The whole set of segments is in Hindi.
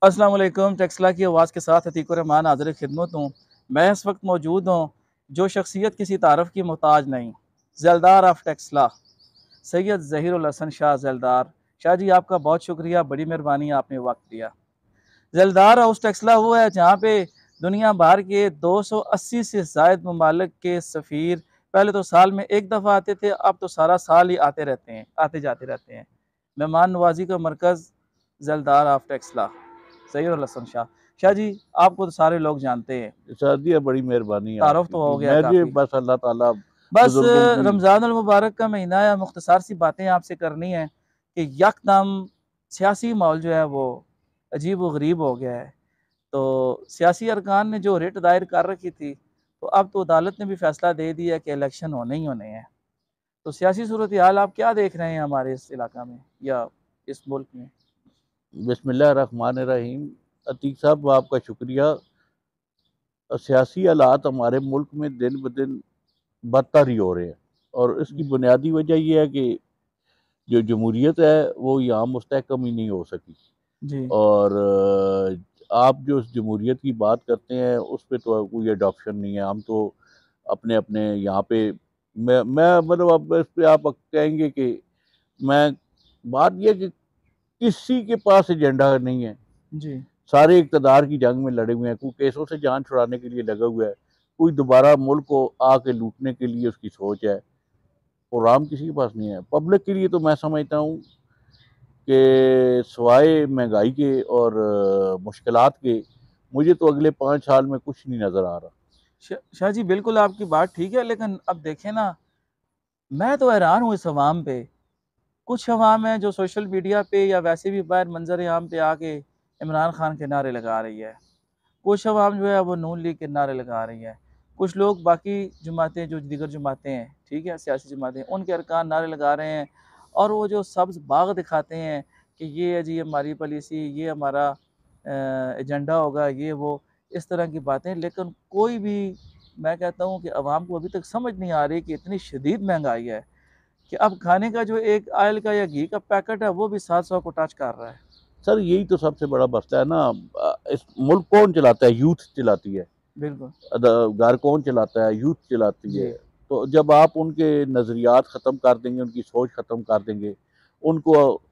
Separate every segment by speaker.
Speaker 1: अस्सलाम वालेकुम। टेक्सला की आवाज़ के साथ अतीकुर रहमान हाज़िर खिदमत हूँ। मैं इस वक्त मौजूद हूँ जो शख्सियत किसी तारफ़ की मोहताज नहीं, ज़ैलदार ऑफ टेक्सला सैयद ज़हीरुल हसन शाह ज़ैलदार। शाह जी आपका बहुत शुक्रिया, बड़ी मेहरबानी आपने वक्त दिया। ज़ैलदार हाउस टेक्सला वो है जहाँ पे दुनिया भर के 280 से ज़ायद ममालिक के सफ़ीर पहले तो साल में एक दफ़ा आते थे, अब तो सारा साल ही आते रहते हैं, आते जाते रहते हैं। मेहमान नवाजी का मरकज़ ज़ैलदार ऑफ टेक्सला सैयद हसन शाह। शाह जी आपको तो सारे लोग जानते हैं,
Speaker 2: शादी बड़ी मेहरबानी
Speaker 1: तारुफ
Speaker 2: आपकी
Speaker 1: तो
Speaker 2: कि
Speaker 1: हो गया
Speaker 2: मुझे
Speaker 1: काफ़ी।
Speaker 2: बस अल्लाह ताला
Speaker 1: बस
Speaker 2: बुजुर्गों की।
Speaker 1: रमज़ान अल मुबारक का महीना है, मुख्तसर सी बातें आपसे करनी है कि यकदम सियासी माहौल जो है वो अजीब व गरीब हो गया है। तो सियासी अरकान ने जो रिट दायर कर रखी थी, तो अब तो अदालत ने भी फैसला दे दिया कि इलेक्शन होने ही होने हैं। तो सियासी सूरत हाल आप क्या देख रहे हैं हमारे इस इलाका में या इस मुल्क में?
Speaker 2: बिस्मिल्लाह रहमान रहीम। अतीक साहब आपका शुक्रिया। सियासी हालात हमारे मुल्क में दिन ब दिन बदतर ही हो रहे हैं, और इसकी बुनियादी वजह यह है कि जो जमहूरियत है वो यहाँ मुस्तहकम ही नहीं हो सकी।
Speaker 1: जी
Speaker 2: और आप जो इस जमहूरियत की बात करते हैं उस पर तो कोई अडॉप्शन नहीं है। हम तो अपने अपने यहाँ पे मैं मतलब अब इस पे आप कहेंगे कि मैं बात यह कि किसी के पास एजेंडा नहीं है।
Speaker 1: जी
Speaker 2: सारे इक़्तिदार की जंग में लड़े हुए हैं। कोई केसों से जान छुड़ाने के लिए लगा हुआ है, कोई दोबारा मुल्क को आके लूटने के लिए उसकी सोच है, और आम किसी के पास नहीं है। पब्लिक के लिए तो मैं समझता हूँ कि सिवाय महंगाई के और मुश्किलात के, मुझे तो अगले 5 साल में कुछ नहीं नज़र आ रहा।
Speaker 1: शाह जी बिल्कुल आपकी बात ठीक है, लेकिन अब देखें ना, मैं तो हैरान हूँ इस अवाम पे। कुछ अवाम है जो सोशल मीडिया पे या वैसे भी बाहर मंजर आम पे आके इमरान खान के नारे लगा रही है। कुछ अवाम जो है वो नून लीग के नारे लगा रही है। कुछ लोग बाकी जमातें जो दीगर जमातें हैं, ठीक है, सियासी जमातें, उनके अरकान नारे लगा रहे हैं और वो जो सब्ज़ बाग दिखाते हैं कि ये है जी हमारी पॉलिसी, ये हमारा एजेंडा होगा, ये वो, इस तरह की बातें। लेकिन कोई भी, मैं कहता हूँ कि अवाम को अभी तक समझ नहीं आ रही कि इतनी शदीद महंगाई है कि अब खाने का जो एक ऑयल का या घी का पैकेट है वो भी 700 को टच कर रहा है।
Speaker 2: सर यही तो सबसे बड़ा मसला है ना। इस मुल्क कौन चलाता है? यूथ चलाती है।
Speaker 1: बिल्कुल।
Speaker 2: घर कौन चलाता है? यूथ चलाती है।
Speaker 1: जी
Speaker 2: तो जब आप उनके नज़रियात ख़त्म कर देंगे, उनकी सोच ख़त्म कर देंगे, उनको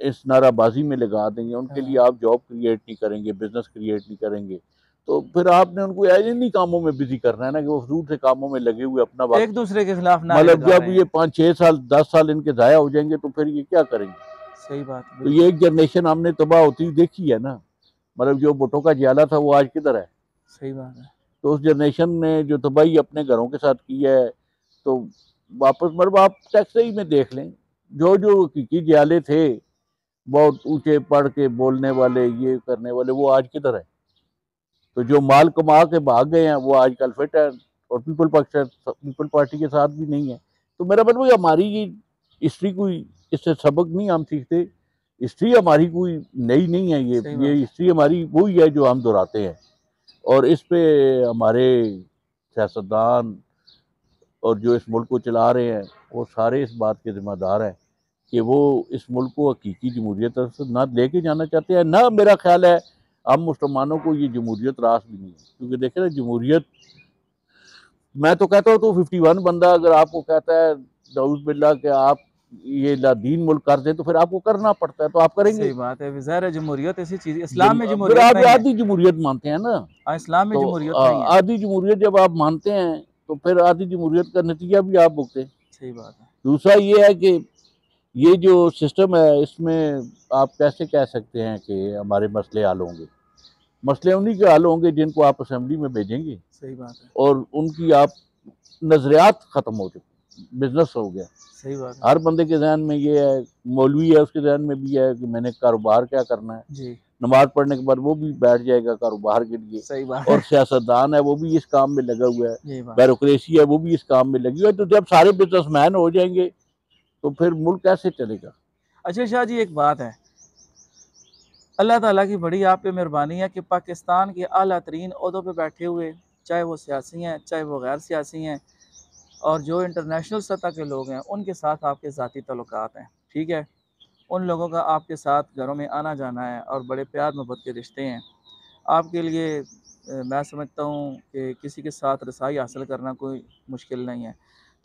Speaker 2: इस नाराबाजी में लगा देंगे, उनके लिए
Speaker 1: हाँ।
Speaker 2: आप जॉब क्रिएट नहीं करेंगे, बिजनेस क्रिएट नहीं करेंगे, तो फिर आपने उनको ऐसे नहीं कामों में बिजी करना है ना कि वो फजूल से कामों में लगे हुए अपना वक्त।
Speaker 1: एक दूसरे के खिलाफ नारे
Speaker 2: मतलब
Speaker 1: लगा
Speaker 2: जब
Speaker 1: रहे
Speaker 2: ये
Speaker 1: हैं।
Speaker 2: 5 6 साल 10 साल इनके ज़ाया हो जाएंगे तो फिर ये क्या करेंगे?
Speaker 1: सही बात,
Speaker 2: तो ये
Speaker 1: बिल्कुल।
Speaker 2: एक जनरेशन हमने तबाह होती हुई देखी है ना। मतलब जो भुट्टो का जियाला था वो आज किधर है?
Speaker 1: सही बात है।
Speaker 2: तो उस जनरेशन ने जो तबाही अपने घरों के साथ की है, तो वापस मतलब आप टैक्सई में देख लें, जो जो हकीकी जियाले थे, बहुत ऊंचे पढ़ के बोलने वाले, ये करने वाले, वो आज किधर है? तो जो माल कमा के भाग गए हैं वो आजकल फिट है, और पीपल पार्टी के साथ भी नहीं है। तो मेरा मतलब है हमारी ये हिस्ट्री कोई, इससे सबक नहीं हम सीखते। हिस्ट्री हमारी कोई नई नहीं है।
Speaker 1: सही
Speaker 2: ये
Speaker 1: बात है।
Speaker 2: हिस्ट्री हमारी वही है जो हम दोहराते हैं। और इस पे हमारे सियासतदान और जो इस मुल्क को चला रहे हैं वो सारे इस बात के जिम्मेदार हैं कि वो इस मुल्क को हकीकी जमहूरियत से ना लेके जाना चाहते हैं, ना मेरा ख्याल है हम मुसलमानों को ये जमहूरियत रास भी नहीं है। क्योंकि देखे ना जमहूरियत, मैं तो कहता हूँ तो 51 बंदा अगर आपको कहता है दाऊद बिल्ला के आप ये लादीन मुल्क कर दें, तो फिर आपको करना पड़ता है, तो आप करेंगे।
Speaker 1: सही बात है। ज़ाहिर जमहूरियत ऐसी चीज़, इस्लाम में
Speaker 2: फिर
Speaker 1: जमहूरियत
Speaker 2: आप
Speaker 1: नहीं है।
Speaker 2: आधी जमहूरियत मानते हैं ना।
Speaker 1: हाँ, इस्लाम में
Speaker 2: तो
Speaker 1: जमहूरियत नहीं है।
Speaker 2: आधी जमहूरियत जब आप मानते हैं तो फिर आधी जमहूरियत का नतीजा भी आप भुगते हैं।
Speaker 1: सही बात है।
Speaker 2: दूसरा ये है कि ये जो सिस्टम है इसमें आप कैसे कह सकते हैं कि हमारे मसले हल होंगे? मसले उन्हीं के हल होंगे जिनको आप असेंबली में भेजेंगे,
Speaker 1: सही बात है।
Speaker 2: और उनकी आप नजरियात खत्म हो चुके, बिजनेस हो गया।
Speaker 1: सही बात है।
Speaker 2: हर बंदे के जहन में ये है, मौलवी है उसके जहन में भी है कि मैंने कारोबार क्या करना है।
Speaker 1: जी,
Speaker 2: नमाज पढ़ने के बाद वो भी बैठ जाएगा कारोबार के लिए।
Speaker 1: सही बात है।
Speaker 2: और सियासतदान है वो भी इस काम में लगा हुआ है।
Speaker 1: यही बात है।
Speaker 2: ब्यूरोक्रेसी है वो भी इस काम में लगी हुई है। तो जब सारे बिजनेसमैन हो जाएंगे तो फिर मुल्क कैसे चलेगा?
Speaker 1: अच्छा शाह जी एक बात है, अल्लाह ताला की बड़ी आप पे मेहरबानी है कि पाकिस्तान के आला तरीन ओहदों पे बैठे हुए, चाहे वो सियासी हैं, चाहे वो गैर सियासी हैं, और जो इंटरनेशनल सतह के लोग हैं, उनके साथ आपके ज़ाती ताल्लुकात हैं, ठीक है। उन लोगों का आपके साथ घरों में आना जाना है और बड़े प्यार मोहब्बत के रिश्ते हैं। आपके लिए मैं समझता हूँ कि किसी के साथ रसाई हासिल करना कोई मुश्किल नहीं है।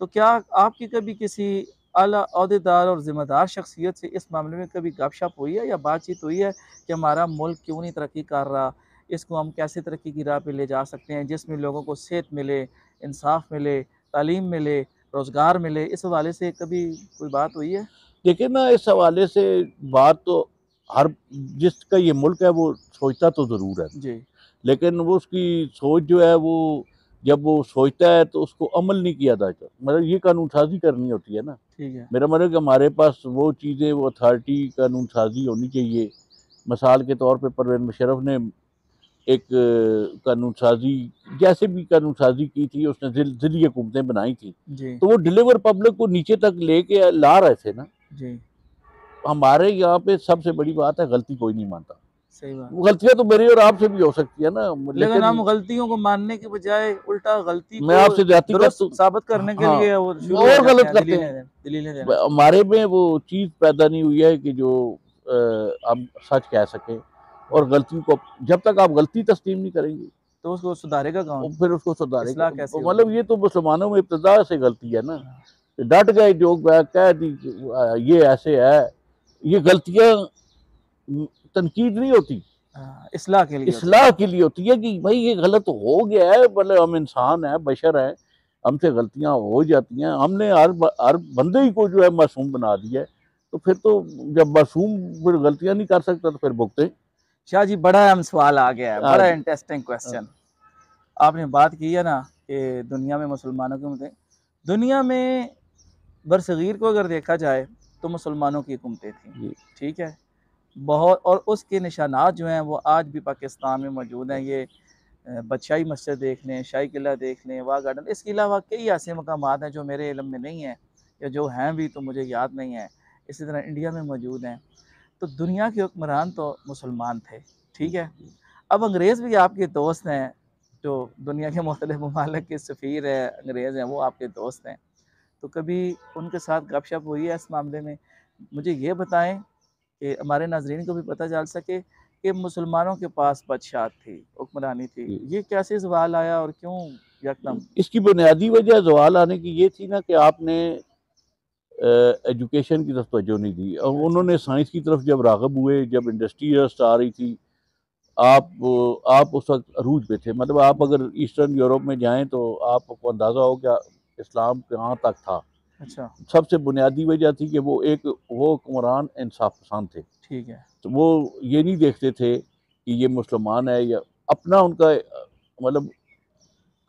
Speaker 1: तो क्या आपकी कभी किसी आला ओहदेदार और ज़िम्मेदार शख्सियत से इस मामले में कभी गपशप हुई है या बातचीत हुई है कि हमारा मुल्क क्यों नहीं तरक्की कर रहा? इसको हम कैसे तरक्की की राह पे ले जा सकते हैं जिसमें लोगों को सेहत मिले, इंसाफ मिले, तालीम मिले, रोज़गार मिले? इस हवाले से कभी कोई बात हुई है?
Speaker 2: देखिए ना, इस हवाले से बात तो हर जिसका ये मुल्क है वो सोचता तो ज़रूर है,
Speaker 1: जी,
Speaker 2: लेकिन वो उसकी सोच जो है वो जब वो सोचता है तो उसको अमल नहीं किया जाता। मतलब ये कानून साज़ी करनी होती है ना।
Speaker 1: ठीक है।
Speaker 2: मेरा मतलब है कि हमारे पास वो चीज़ें, वो अथॉरिटी, कानून साज़ी होनी चाहिए। मिसाल के तौर पे परवेज़ मुशर्रफ ने एक कानून साज़ी, जैसे भी कानून साज़ी की थी, उसने ज़िली हुकूमतें बनाई थी,
Speaker 1: जी,
Speaker 2: तो वो डिलीवर पब्लिक को नीचे तक लेके ला रहे थे ना।
Speaker 1: जी,
Speaker 2: हमारे यहाँ पे सबसे बड़ी बात है, गलती कोई नहीं मानता।
Speaker 1: सही बात।
Speaker 2: गलतियाँ तो मेरी और आपसे भी हो सकती है ना,
Speaker 1: लेकिन
Speaker 2: लेकिन
Speaker 1: हम गलतियों को मानने के बजाय उल्टा गलती
Speaker 2: मैं
Speaker 1: को
Speaker 2: आपसे ज़्यादती
Speaker 1: दुरुस्त
Speaker 2: करता हूँ।
Speaker 1: साबित करने के
Speaker 2: हाँ,
Speaker 1: लिए वो शुरू हो
Speaker 2: और
Speaker 1: जाते
Speaker 2: गलत
Speaker 1: हैं,
Speaker 2: करते हैं।
Speaker 1: दलीलें देना शुरू कर
Speaker 2: हमारे
Speaker 1: देते हैं।
Speaker 2: में वो चीज़ पैदा नहीं हुई है कि जो हम सच कह सकें, और गलती को जब तक आप गलती तस्लीम नहीं करेंगे,
Speaker 1: तो उसको सुधारेगा
Speaker 2: और
Speaker 1: कौन?
Speaker 2: फिर उसको सुधारेगा।
Speaker 1: इस्लाह कैसे
Speaker 2: मतलब
Speaker 1: होगी?
Speaker 2: ये तो मुसलमानों में इब्तिदा से गलती है ना।
Speaker 1: हाँ,
Speaker 2: डट गए, जो कह दी कि ये ऐसे है। ये गलतियाँ तनकीद नहीं होती,
Speaker 1: इस्लाह के लिए होती
Speaker 2: इस्लाह
Speaker 1: है।
Speaker 2: के लिए होती है कि भाई ये गलत हो गया है। मतलब हम इंसान हैं, बशर हैं, हमसे गलतियां हो जाती हैं। हमने हर बंदे ही को जो है मासूम बना दिया है। तो फिर तो जब मासूम फिर गलतियां नहीं कर सकता तो फिर भुगते।
Speaker 1: शाह जी, बड़ा अहम सवाल आ गया है, बड़ा
Speaker 2: आज
Speaker 1: इंटरेस्टिंग क्वेश्चन। आपने बात की है ना कि दुनिया में मुसलमानों की हुकूमतें, दुनिया में बरसगीर को अगर देखा जाए तो मुसलमानों की हुकूमतें थीं,
Speaker 2: जी,
Speaker 1: ठीक है? बहुत, और उसके निशानात जो हैं वो आज भी पाकिस्तान में मौजूद हैं। ये बादशाही मस्जिद देख लें, शाही किला देख लें, वाघ गार्डन, इसके अलावा कई ऐसे मकामात हैं जो मेरे इल्म में नहीं हैं, या जो हैं भी तो मुझे याद नहीं है। इसी तरह इंडिया में मौजूद हैं। तो दुनिया के हुक्मरान तो मुसलमान थे,
Speaker 2: जी,
Speaker 1: ठीक है?
Speaker 2: जी।
Speaker 1: अब अंग्रेज़ भी आपके दोस्त हैं, जो दुनिया के मुख्तलिफ़ ममालिक के सफ़ीर हैं, अंग्रेज़ हैं, वो आपके दोस्त हैं। तो कभी उनके साथ गपशप हुई है इस मामले में? मुझे ये बताएँ कि हमारे नाज़रीन को भी पता चल सके कि मुसलमानों के पास बादशाहत थी, हुक्मरानी थी।
Speaker 2: जी।
Speaker 1: ये कैसे सवाल आया और क्यों यकदम?
Speaker 2: इसकी बुनियादी वजह ज़वाल आने की ये थी ना कि आपने एजुकेशन की तरफ तवज्जो नहीं दी। और
Speaker 1: अच्छा,
Speaker 2: उन्होंने साइंस की तरफ जब राग़िब हुए, जब इंडस्ट्रियलिस्ट आ रही थी, आप उस वक़्त अरूज पे थे। मतलब आप अगर ईस्टर्न यूरोप में जाएँ तो आपको अंदाज़ा हो कि इस्लाम कहाँ तक था।
Speaker 1: अच्छा,
Speaker 2: सबसे बुनियादी वजह थी कि वो हुक्मरान इंसाफ पसंद थे।
Speaker 1: ठीक है।
Speaker 2: तो वो ये नहीं देखते थे कि ये मुसलमान है या अपना उनका मतलब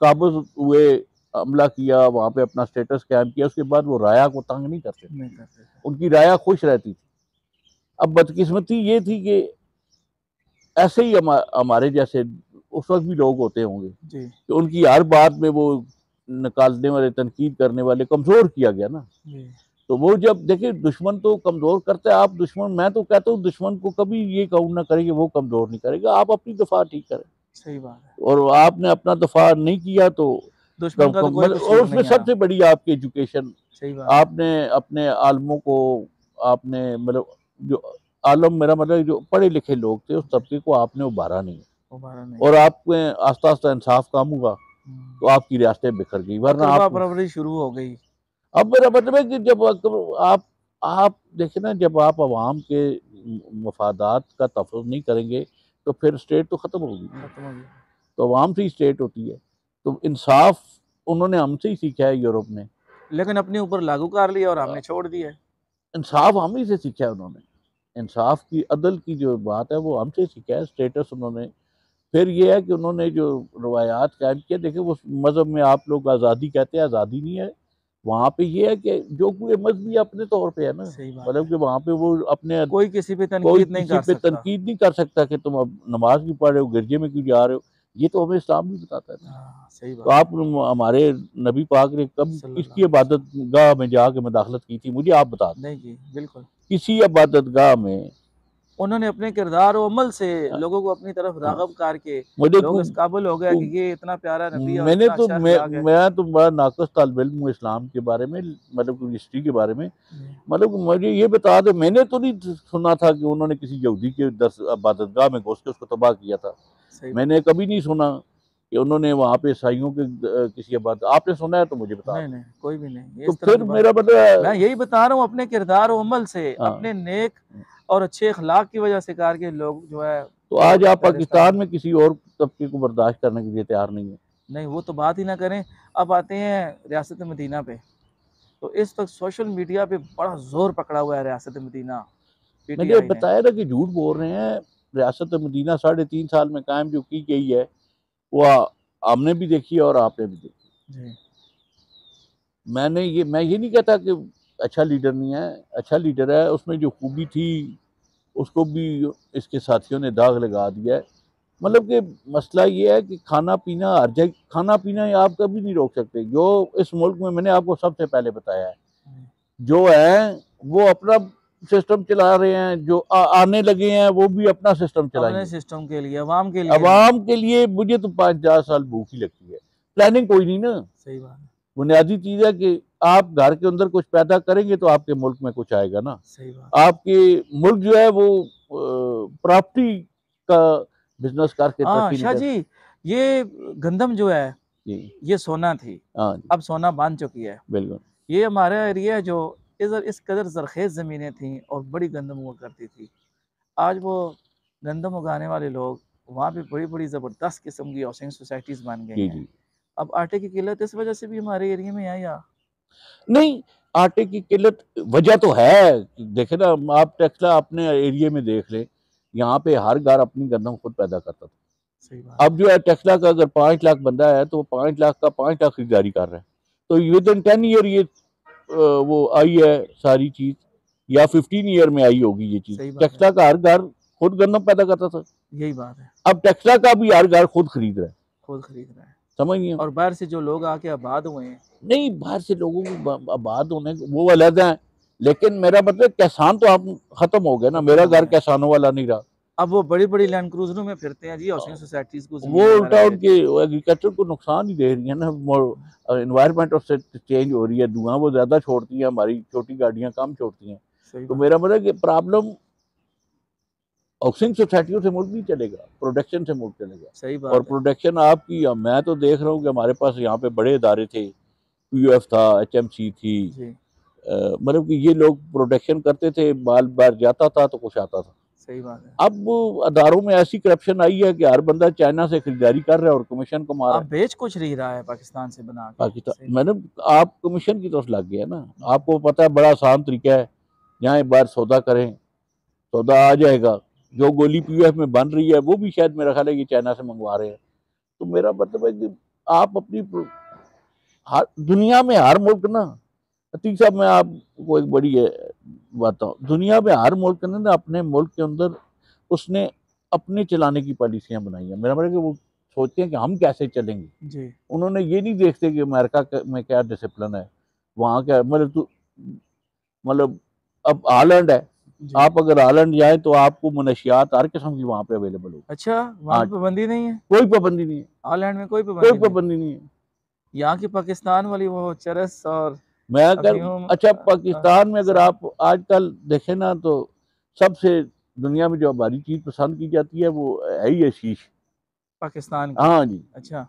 Speaker 2: काबिज़ हुए, हमला किया, वहाँ पे अपना स्टेटस कायम किया, उसके बाद वो राया को तंग नहीं करते थे।
Speaker 1: नहीं करते थे।
Speaker 2: उनकी राया खुश रहती थी। अब बदकिस्मती ये थी कि ऐसे ही हमारे जैसे उस वक़्त भी लोग होते होंगे
Speaker 1: जी,
Speaker 2: कि उनकी हर बात में वो निकालने वाले, तनकीद करने वाले कमज़ोर किया गया ना।
Speaker 1: जी,
Speaker 2: तो वो जब देखिए दुश्मन तो कमज़ोर करता है। आप दुश्मन, मैं तो कहता हूँ दुश्मन को कभी ये काउंट ना करें कि वो कमज़ोर नहीं करेगा। आप अपनी दफ़ा ठीक करें,
Speaker 1: सही बात है।
Speaker 2: और आपने अपना दफ़ा नहीं किया तो
Speaker 1: दुश्मन
Speaker 2: कम
Speaker 1: का तो
Speaker 2: कम
Speaker 1: कोई
Speaker 2: मतलब, और
Speaker 1: कसूर
Speaker 2: उसमें
Speaker 1: नहीं है।
Speaker 2: सबसे बड़ी आपकी एजुकेशन,
Speaker 1: सही बात है।
Speaker 2: आपने अपने आलमों को, आपने मतलब जो आलम, मेरा मतलब जो पढ़े लिखे लोग थे, उस
Speaker 1: जी,
Speaker 2: तबके को आपने उभारा नहीं।
Speaker 1: दोबारा नहीं
Speaker 2: और
Speaker 1: है।
Speaker 2: आप में आस्ता-आस्ता इंसाफ कम हुआ,
Speaker 1: हुँ,
Speaker 2: तो आपकी रियासतें बिखर गई। वरना
Speaker 1: अक़रबा
Speaker 2: आप,
Speaker 1: परवरिश शुरू हो गई।
Speaker 2: अब मेरा मतलब है कि जब आप देखिए ना, जब आप अवाम के मफादात का तहफ़्फ़ुज़ नहीं करेंगे, तो फिर स्टेट तो ख़त्म होगी ना।
Speaker 1: खत्म हो गई।
Speaker 2: तो अवाम से ही स्टेट होती है। तो इंसाफ उन्होंने हमसे ही सीखा है, यूरोप ने।
Speaker 1: लेकिन अपने ऊपर लागू कर लिया और
Speaker 2: अ,
Speaker 1: हमने छोड़ दिया है।
Speaker 2: इंसाफ हम ही से सीखा है उन्होंने। इंसाफ की, अदल की जो बात है वो हमसे सीखा है। स्टेटस उन्होंने, फिर ये है कि उन्होंने जो रवायात कायम किए, देखिए उस मज़हब में आप लोग आज़ादी कहते हैं, आज़ादी नहीं है। वहाँ पे ये है कि जो कोई मज़हबी अपने तौर पे है ना,
Speaker 1: सही बात
Speaker 2: मतलब
Speaker 1: है।
Speaker 2: कि वहाँ पे वो अपने,
Speaker 1: कोई किसी पे
Speaker 2: कोई
Speaker 1: तनकीद नहीं
Speaker 2: किसी
Speaker 1: कर
Speaker 2: पे
Speaker 1: सकता।
Speaker 2: तनकीद नहीं कर सकता कि तुम अब नमाज़ क्यों पढ़ रहे हो, गिरजे में क्यों जा रहे हो। ये तो हमें इस्लाम भी बताता है ना।
Speaker 1: हाँ, सही
Speaker 2: तो
Speaker 1: बात है।
Speaker 2: आप हमारे नबी पाक ने कब
Speaker 1: सल्लल्लाहु
Speaker 2: किसकी
Speaker 1: अलैहि
Speaker 2: इबादत
Speaker 1: वसल्लम।
Speaker 2: गाह में जाके मुदाखलत की थी, मुझे आप बता दें।
Speaker 1: नहीं की, बिल्कुल।
Speaker 2: किसी इबादत गाह में
Speaker 1: उन्होंने अपने किरदार और अमल से
Speaker 2: हाँ,
Speaker 1: लोगों को अपनी तरफ
Speaker 2: हाँ।
Speaker 1: राग़िब करके
Speaker 2: मुझे
Speaker 1: लोग इस काबिल हो गए
Speaker 2: को
Speaker 1: कि ये इतना प्यारा नबी है और
Speaker 2: मैंने
Speaker 1: इतना
Speaker 2: तो
Speaker 1: अच्छा अखलाक है।
Speaker 2: मैं तो बड़ा नाक़िस तालिब इल्म हूँ इस्लाम के बारे में, मतलब हिस्ट्री के बारे में।
Speaker 1: जी,
Speaker 2: मतलब मुझे ये बता दो, मैंने तो नहीं सुना था कि उन्होंने किसी यहूदी के दस इबादतगाह में घुस के उसको तबाह किया था।
Speaker 1: सही बात।
Speaker 2: मैंने कभी नहीं सुना कि उन्होंने वहाँ पे ईसाइयों के किसी इबादत, आपने सुना है तो मुझे बता
Speaker 1: नहीं,
Speaker 2: दो।
Speaker 1: नहीं, कोई भी नहीं। ये
Speaker 2: तो
Speaker 1: इस तरह
Speaker 2: फिर
Speaker 1: की बात
Speaker 2: मेरा
Speaker 1: मैं
Speaker 2: मतलब
Speaker 1: यही बता रहा हूँ अपने किरदार और अमल से,
Speaker 2: हाँ,
Speaker 1: अपने नेक और अच्छे अखलाक की वजह से करके लोग जो है
Speaker 2: तो
Speaker 1: वो
Speaker 2: आज आप
Speaker 1: पहले
Speaker 2: पाकिस्तान में किसी और तबके को बर्दाश्त करने के लिए तैयार नहीं है।
Speaker 1: नहीं वो तो बात ही ना करें। अब आते हैं रियासत मदीना पे। तो इस वक़्त सोशल मीडिया पे बड़ा ज़ोर पकड़ा हुआ है रियासत मदीना,
Speaker 2: मैंने
Speaker 1: पीटीआई ने।
Speaker 2: बताया ना कि झूठ बोल रहे हैं। रियासत मदीना 3.5 साल में कायम जो की गई है, वो हमने भी देखी है और आपने भी देखी।
Speaker 1: जी,
Speaker 2: मैं ये नहीं कहता कि अच्छा लीडर नहीं है, अच्छा लीडर है, उसमें जो खूबी थी उसको भी इसके साथियों ने दाग लगा दिया है। मतलब कि मसला ये है कि खाना-पीना हर जगह, खाना-पीना आप कभी नहीं रोक सकते। जो इस मुल्क में मैंने आपको सबसे पहले बताया है,
Speaker 1: जी।
Speaker 2: जो है वो अपना सिस्टम चला रहे हैं, जो आने लगे हैं वो भी अपना सिस्टम
Speaker 1: अपने
Speaker 2: चलाएँगे।
Speaker 1: सिस्टम के लिए, अवाम के लिए नहीं।
Speaker 2: अवाम के लिए मुझे तो 5-4 साल भूख ही लगती है। प्लानिंग कोई नहीं ना।
Speaker 1: सही बात है,
Speaker 2: बुनियादी चीज़ है कि आप घर के अंदर कुछ पैदा करेंगे तो आपके मुल्क में कुछ आएगा ना।
Speaker 1: सही बात है।
Speaker 2: आपके मुल्क जो है वो प्रॉपर्टी का बिज़नेस करके
Speaker 1: हाँ,
Speaker 2: तरक्की नहीं
Speaker 1: शाह
Speaker 2: कर।
Speaker 1: जी, ये गंदम जो है,
Speaker 2: जी,
Speaker 1: ये सोना थी,
Speaker 2: हाँ जी,
Speaker 1: अब सोना बन चुकी है।
Speaker 2: बिल्कुल।
Speaker 1: ये हमारा एरिया जो इधर इस कदर ज़रख़ेज़ ज़मीनें थीं और बड़ी गंदम हुआ करती थी। आज वो गंदम उगाने वाले लोग वहाँ पे बड़ी-बड़ी ज़बरदस्त किस्म की हाउसिंग सोसाइटीज़ बन गई
Speaker 2: जी,
Speaker 1: हैं।
Speaker 2: जी।
Speaker 1: अब आटे की किल्लत इस वजह से भी हमारे एरिया में है या
Speaker 2: नहीं, आटे की किल्लत वजह तो है। देखें ना, आप टेक्सला अपने एरिया में देख लें, यहाँ पे हर घर अपनी गंदम खुद पैदा करता था।
Speaker 1: सही बात
Speaker 2: अब जो है टेस्ला का अगर 5 लाख बंदा है तो वो 5 लाख का 5 लाख खरीदारी कर रहा है। तो विदिन 10 ईयर ये वो आई है सारी चीज़, या 15 ईयर में आई होगी ये चीज़।
Speaker 1: सही बात है,
Speaker 2: टेस्ला का हर घर खुद गंदम पैदा करता था।
Speaker 1: यही बात है,
Speaker 2: अब टेस्ला का भी हर घर खुद खरीद रहा है।
Speaker 1: खुद खरीद रहा है
Speaker 2: समझ गए?
Speaker 1: और बाहर से जो लोग आके आबाद हुए हैं
Speaker 2: नहीं, बाहर से लोगों को आबाद होने वो अलग है, लेकिन मेरा मतलब किसान तो आप खत्म हो गए ना।
Speaker 1: खत्म
Speaker 2: मेरा
Speaker 1: हो
Speaker 2: घर
Speaker 1: गए हैं।
Speaker 2: किसानों वाला नहीं रहा।
Speaker 1: अब वो बड़ी-बड़ी लैंड क्रूज़रों में फिरते हैं जी, हाउसिंग सोसाइटीज़ को
Speaker 2: वो
Speaker 1: ज़मीनें वगैरह
Speaker 2: उल्टा
Speaker 1: ले
Speaker 2: उनके
Speaker 1: के।
Speaker 2: एग्रीकल्चर को नुकसान ही दे रही है ना। एनवायरनमेंट उससे चेंज हो रही है, धुआं वो ज़्यादा छोड़ती हैं, हमारी छोटी गाड़ियाँ कम छोड़ती हैं।
Speaker 1: सही
Speaker 2: तो
Speaker 1: बात
Speaker 2: मेरा
Speaker 1: है।
Speaker 2: मतलब है कि प्रॉब्लम हाउसिंग सोसाइटियों से मुल्क नहीं चलेगा, प्रोडक्शन से मुल्क चलेगा।
Speaker 1: सही
Speaker 2: और
Speaker 1: बात है।
Speaker 2: प्रोडक्शन आपकी, मैं तो देख रहा हूँ कि हमारे पास यहाँ पे बड़े इदारे थे, पीयूएफ था, एचएमसी थी,
Speaker 1: जी,
Speaker 2: मतलब कि ये लोग प्रोडक्शन करते थे, माल बाहर जाता था तो कुछ आता था।
Speaker 1: सही बात है।
Speaker 2: अब अदारों में ऐसी करप्शन आई है कि हर बंदा चाइना से खरीदारी कर रहा है और कमीशन कमा रहा
Speaker 1: अब
Speaker 2: है।
Speaker 1: बेच कुछ नहीं रहा है पाकिस्तान से बना के। सही
Speaker 2: पाकिस्तान
Speaker 1: बात
Speaker 2: मैंने, आप कमीशन की तरफ लग गया ना। आपको पता है बड़ा आसान तरीका है, यहाँ एक बार सौदा करें, सौदा आ जाएगा। जो गोली पीयूएफ में बन रही है वो भी शायद मेरा ख्याल है कि चाइना से मंगवा रहे हैं। तो मेरा मतलब है कि आप अपनी हर दुनिया में हर मुल्क ना, अतीक साहब मैं आपको एक बड़ी बात बताऊँ, दुनिया में हर मुल्क ने ना अपने मुल्क के अंदर उसने अपने चलाने की पॉलिसियाँ बनाई हैं। मेरा मतलब है कि वो सोचते हैं कि हम कैसे चलेंगे।
Speaker 1: जी,
Speaker 2: उन्होंने ये नहीं देखते कि अमेरिका में क्या डिसिप्लिन है, वहाँ क्या मतलब मतलब अब हालैंड है,
Speaker 1: जी।
Speaker 2: आप अगर हालैंड जाएँ तो आपको मनशियात हर किस्म की वहाँ पे अवेलेबल होगी।
Speaker 1: अच्छा, वहाँ
Speaker 2: हाँ,
Speaker 1: पे पाबंदी नहीं है?
Speaker 2: कोई पाबंदी नहीं है,
Speaker 1: हॉलैंड में कोई
Speaker 2: कोई
Speaker 1: पाबंदी नहीं है?
Speaker 2: पाबंदी नहीं है।
Speaker 1: यहाँ की पाकिस्तान वाली वो चरस और
Speaker 2: मैं अगर
Speaker 1: अफ़ीम
Speaker 2: अच्छा पाकिस्तान में अगर
Speaker 1: सब
Speaker 2: आप आजकल देखें ना तो सबसे दुनिया में जो हमारी चीज़ पसंद की जाती है वो है ही हशीश।
Speaker 1: पाकिस्तान की।
Speaker 2: हाँ जी,
Speaker 1: अच्छा,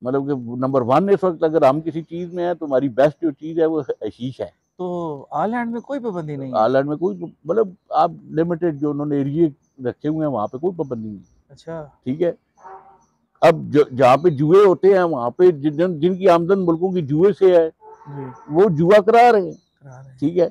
Speaker 2: मतलब कि नंबर 1 इस वक़्त अगर हम किसी चीज़ में हैं तो हमारी बेस्ट जो चीज़ है वो हशीश है।
Speaker 1: तो हॉलैंड में कोई पाबंदी नहीं है?
Speaker 2: हालैंड में कोई मतलब आप लिमिटेड जो उन्होंने एरिये रखे हुए हैं वहाँ पे कोई पाबंदी नहीं है,
Speaker 1: अच्छा,
Speaker 2: ठीक है? अब ज जहाँ पे जुए होते हैं वहाँ पे जिनकी आमदन मुल्कों की जुए से है,
Speaker 1: जी,
Speaker 2: वो जुआ करा रहे हैं,
Speaker 1: करा रहे हैं।
Speaker 2: ठीक है?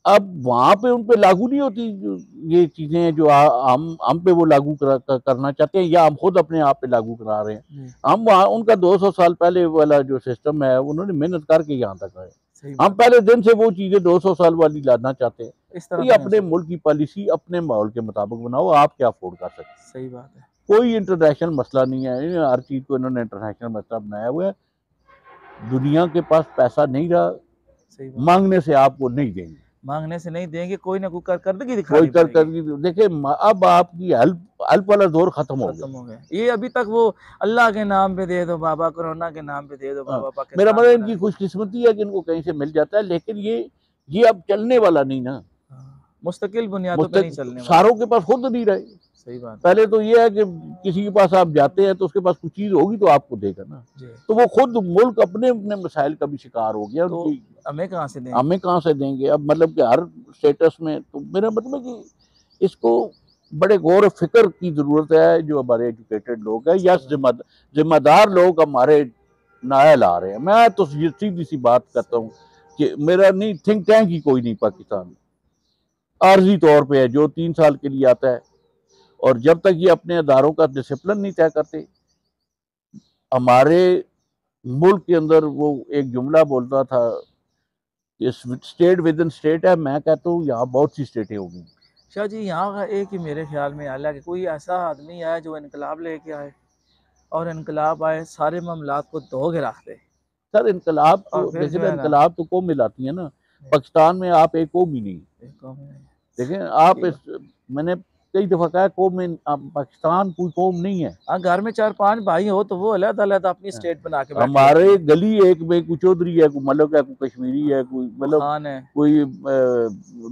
Speaker 2: अब वहाँ पे उन पे लागू नहीं होती जो ये चीज़ें जो हम पे वो लागू करना चाहते हैं, या हम खुद अपने आप पे लागू करा रहे हैं।
Speaker 1: जी,
Speaker 2: हम वहाँ उनका 200 साल पहले वाला जो सिस्टम है उन्होंने मेहनत करके यहाँ तक आए।
Speaker 1: सही
Speaker 2: हम
Speaker 1: बात है।
Speaker 2: पहले दिन से वो चीज़ें 200 साल वाली लाना चाहते हैं।
Speaker 1: इस
Speaker 2: तो
Speaker 1: तरफ
Speaker 2: ये
Speaker 1: नहीं हो
Speaker 2: अपने
Speaker 1: सकता।
Speaker 2: मुल्क की पॉलिसी अपने माहौल के मुताबिक बनाओ, आप क्या अफ़ोर्ड कर सकते हैं।
Speaker 1: सही बात है,
Speaker 2: कोई इंटरनेशनल मसला नहीं है, हर चीज़ को इन्होंने इंटरनेशनल मसला बनाया हुआ है। दुनिया के पास पैसा नहीं रहा,
Speaker 1: सही बात है।
Speaker 2: माँगने से आपको नहीं देंगे।
Speaker 1: मांगने से नहीं देंगे, कोई ना कोई करदगी
Speaker 2: कोई
Speaker 1: दिखानी
Speaker 2: कर
Speaker 1: पड़ेगी।
Speaker 2: कर देखिए अब आपकी हेल्प हेल्प वाला दौर खत्म हो
Speaker 1: खत्म
Speaker 2: गया।
Speaker 1: हो गया। ये अभी तक वो अल्लाह के नाम पे दे दो बाबा, कोरोना के नाम पे दे दो
Speaker 2: हाँ,
Speaker 1: बाबा,
Speaker 2: मेरा
Speaker 1: पाकिस्तान
Speaker 2: मतलब
Speaker 1: बना
Speaker 2: इनकी
Speaker 1: दो।
Speaker 2: खुशकिस्मती है कि इनको कहीं से मिल जाता है, लेकिन ये अब चलने वाला नहीं ना।
Speaker 1: हाँ, मुस्तकिल बुनियादों पे नहीं
Speaker 2: मुस्तक
Speaker 1: चलने वाला।
Speaker 2: सारों के पास खुद नहीं रहे।
Speaker 1: सही बात है।
Speaker 2: पहले तो ये है कि किसी के पास आप जाते हैं तो उसके पास कुछ चीज़ होगी तो आपको देगा ना।
Speaker 1: जी।
Speaker 2: तो वो खुद मुल्क अपने-अपने मसाइल का भी शिकार हो गया
Speaker 1: तो
Speaker 2: उनकी।
Speaker 1: हमें कहाँ से देंगे?
Speaker 2: हमें कहाँ से देंगे? अब मतलब कि हर स्टेटस में तो मेरा मतलब है कि इसको बड़े गौर व फ़िक्र की ज़रूरत है, जो हमारे एजुकेटेड लोग हैं या
Speaker 1: सही बात।
Speaker 2: ज़िम्मेदार लोग हमारे नायल आ रहे हैं। मैं तो ये सीधी-सी बात करता
Speaker 1: सही।
Speaker 2: हूँ कि मेरा नहीं, थिंक टैंक ही कोई नहीं पाकिस्तान में। आर्ज़ी तौर पे है, जो 3 साल के लिए आता है, और जब तक ये अपने अदारों का डिसिप्लिन नहीं तय करते, हमारे मुल्क के अंदर वो एक जुमला बोलता था, ये स्टेट विद इन स्टेट है। मैं कहता हूँ यहाँ बहुत सी स्टेटें होगी।
Speaker 1: शाह जी, यहाँ का एक ही मेरे ख्याल में हाल है कि कोई ऐसा आदमी आए जो इनकलाब लेके आए, और इनकलाब आए सारे मामलात को धो के रख दे,
Speaker 2: सर इनकलाब
Speaker 1: और
Speaker 2: तो
Speaker 1: फिर
Speaker 2: देखें
Speaker 1: जो
Speaker 2: ना,
Speaker 1: है ना,
Speaker 2: इनकलाब तो कौम मिलाती है ना। पाकिस्तान में आप एक कौम ही नहीं।
Speaker 1: एक कौम है।
Speaker 2: देखें आप
Speaker 1: ठीक
Speaker 2: इस,
Speaker 1: है।
Speaker 2: मैंने कई दफ़ा कहा कौम में पाकिस्तान कोई कौम नहीं है।
Speaker 1: हाँ, घर में 4-5 भाई हो तो वो अलग-अलग अपनी स्टेट बना के बैठे होते
Speaker 2: हमारे
Speaker 1: हैं।
Speaker 2: गली एक में कोई चौधरी है, कोई मलक है, कोई कश्मीरी है, कोई
Speaker 1: वो
Speaker 2: मतलब
Speaker 1: खान है।
Speaker 2: कोई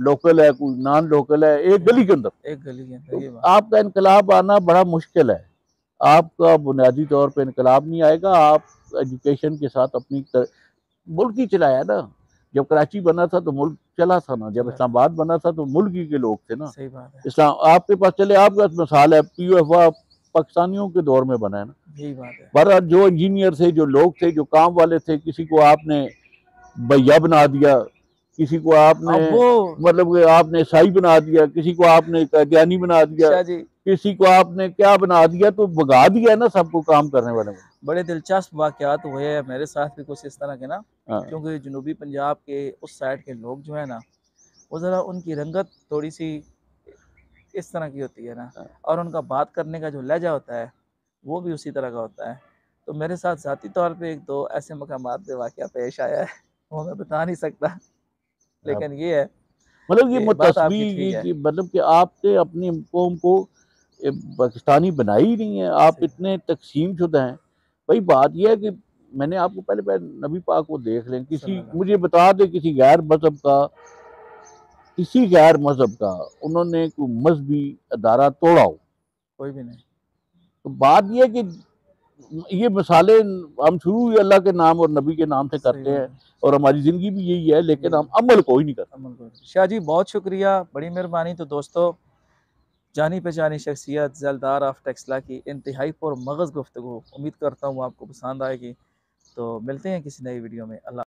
Speaker 2: लोकल है, कोई नॉन लोकल है, एक
Speaker 1: सही
Speaker 2: गली
Speaker 1: बात।
Speaker 2: के अंदर।
Speaker 1: एक गली के अंदर
Speaker 2: तो
Speaker 1: ये बात।
Speaker 2: आपका इनकलाब आना बड़ा मुश्किल है। आपका बुनियादी तौर पे इनकलाब नहीं आएगा। आप एजुकेशन के साथ अपनी मुल्क ही चलाया ना। जब कराची बना था तो मुल्क चला था ना, जब
Speaker 1: चला।
Speaker 2: इस्लामाबाद बना था तो मुल्क ही के लोग थे ना।
Speaker 1: सही बात है।
Speaker 2: इस्लाम आपके पास चले, आपके पास मिसाल है POF पाकिस्तानियों के दौर में बना है ना।
Speaker 1: यही बात है।
Speaker 2: पर जो इंजीनियर थे, जो लोग थे, जो काम वाले थे, किसी को आपने भैया बना दिया, किसी को आपने
Speaker 1: अब वो
Speaker 2: मतलब कि आपने ईसाई बना दिया, किसी को आपने कादियानी बना दिया,
Speaker 1: शाह जी,
Speaker 2: किसी को आपने क्या बना दिया, तो भगा दिया ना सबको काम करने वाले को।
Speaker 1: बड़े दिलचस्प वाक़यात हुए हैं मेरे साथ भी कुछ इस तरह के ना,
Speaker 2: हाँ,
Speaker 1: क्योंकि जनूबी पंजाब के उस साइड के लोग जो है ना, वो ज़रा उनकी रंगत थोड़ी-सी इस तरह की होती है ना,
Speaker 2: हाँ,
Speaker 1: और उनका बात करने का जो लहज़ा होता है, वो भी उसी तरह का होता है। तो मेरे साथ ज़ाती तौर पे 1-2 ऐसे मकामात पे वाक़या पेश आया है, वो मैं बता नहीं सकता,
Speaker 2: हाँ।
Speaker 1: लेकिन ये है
Speaker 2: मतलब ये
Speaker 1: कि बात
Speaker 2: मुतस्बी
Speaker 1: आपकी ठीक
Speaker 2: ये
Speaker 1: है।
Speaker 2: कि मतलब कि आपने अपनी कौम को पाकिस्तानी बनाई ही नहीं है, आप
Speaker 1: सही।
Speaker 2: इतने तकसीम शुदा हैं। भाई बात ये है कि मैंने आपको पहले नबी पाक को देख लें, किसी
Speaker 1: सल्लल्लाहु।
Speaker 2: मुझे बता दें किसी गैर मज़हब का उन्होंने कोई मज़हबी अदारा तोड़ा हो।
Speaker 1: कोई भी नहीं।
Speaker 2: तो बात ये है कि ये मिसालें हम शुरू ही अल्लाह के नाम और नबी के नाम से
Speaker 1: सही
Speaker 2: करते
Speaker 1: बात
Speaker 2: हैं,
Speaker 1: है।
Speaker 2: और हमारी ज़िंदगी भी यही है, लेकिन
Speaker 1: यही
Speaker 2: हम
Speaker 1: है।
Speaker 2: अमल कोई नहीं करते।
Speaker 1: अमल को शाह जी, बहुत शुक्रिया, बड़ी मेहरबानी। तो दोस्तों, जानी पहचानी शख्सियत ज़लदार ऑफ टेक्सला की इंतहाई पुरमग़ज़ गुफ्तगू, उम्मीद करता हूँ आपको पसंद आएगी। तो मिलते हैं किसी नई वीडियो में। अल्लाह